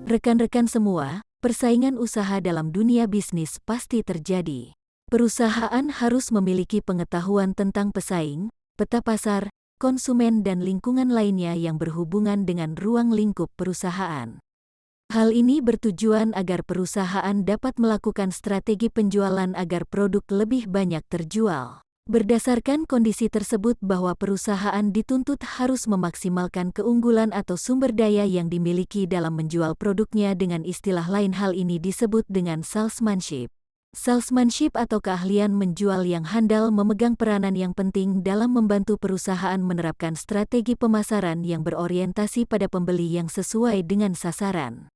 Rekan-rekan semua, persaingan usaha dalam dunia bisnis pasti terjadi. Perusahaan harus memiliki pengetahuan tentang pesaing, peta pasar, konsumen dan lingkungan lainnya yang berhubungan dengan ruang lingkup perusahaan. Hal ini bertujuan agar perusahaan dapat melakukan strategi penjualan agar produk lebih banyak terjual. Berdasarkan kondisi tersebut bahwa perusahaan dituntut harus memaksimalkan keunggulan atau sumber daya yang dimiliki dalam menjual produknya. Dengan istilah lain hal ini disebut dengan salesmanship. Salesmanship atau keahlian menjual yang handal memegang peranan yang penting dalam membantu perusahaan menerapkan strategi pemasaran yang berorientasi pada pembeli yang sesuai dengan sasaran.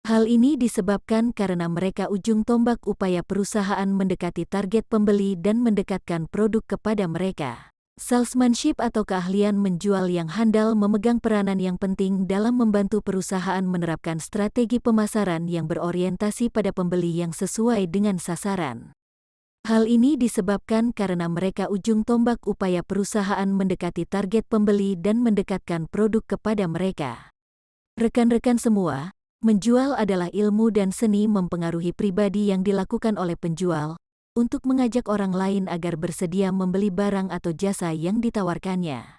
Hal ini disebabkan karena mereka ujung tombak upaya perusahaan mendekati target pembeli dan mendekatkan produk kepada mereka. Salesmanship atau keahlian menjual yang handal memegang peranan yang penting dalam membantu perusahaan menerapkan strategi pemasaran yang berorientasi pada pembeli yang sesuai dengan sasaran. Hal ini disebabkan karena mereka ujung tombak upaya perusahaan mendekati target pembeli dan mendekatkan produk kepada mereka. Rekan-rekan semua, menjual adalah ilmu dan seni mempengaruhi pribadi yang dilakukan oleh penjual untuk mengajak orang lain agar bersedia membeli barang atau jasa yang ditawarkannya.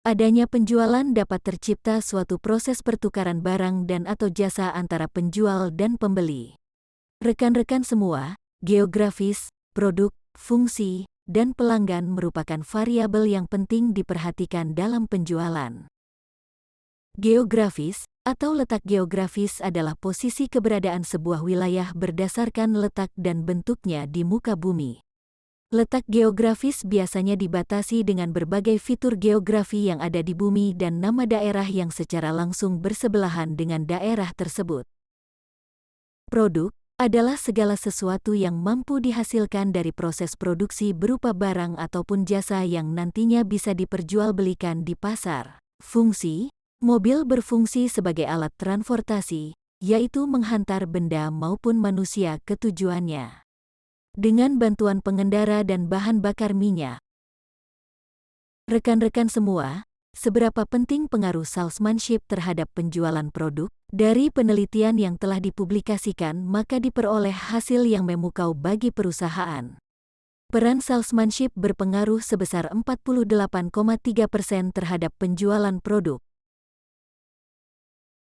Adanya penjualan dapat tercipta suatu proses pertukaran barang dan atau jasa antara penjual dan pembeli. Rekan-rekan semua, geografis, produk, fungsi, dan pelanggan merupakan variabel yang penting diperhatikan dalam penjualan. Geografis atau letak geografis adalah posisi keberadaan sebuah wilayah berdasarkan letak dan bentuknya di muka bumi. Letak geografis biasanya dibatasi dengan berbagai fitur geografi yang ada di bumi dan nama daerah yang secara langsung bersebelahan dengan daerah tersebut. Produk adalah segala sesuatu yang mampu dihasilkan dari proses produksi berupa barang ataupun jasa yang nantinya bisa diperjualbelikan di pasar. Fungsi mobil berfungsi sebagai alat transportasi, yaitu menghantar benda maupun manusia ke tujuannya. Dengan bantuan pengendara dan bahan bakar minyak. Rekan-rekan semua, seberapa penting pengaruh salesmanship terhadap penjualan produk? Dari penelitian yang telah dipublikasikan, maka diperoleh hasil yang memukau bagi perusahaan. Peran salesmanship berpengaruh sebesar 48,3% terhadap penjualan produk.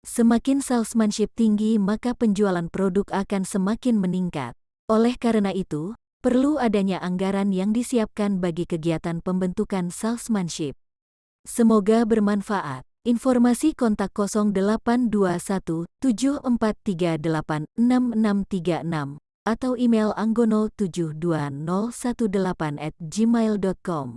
Semakin salesmanship tinggi maka penjualan produk akan semakin meningkat. Oleh karena itu, perlu adanya anggaran yang disiapkan bagi kegiatan pembentukan salesmanship. Semoga bermanfaat. Informasi kontak 0821 7438 6636 atau email anggono72018@gmail.com.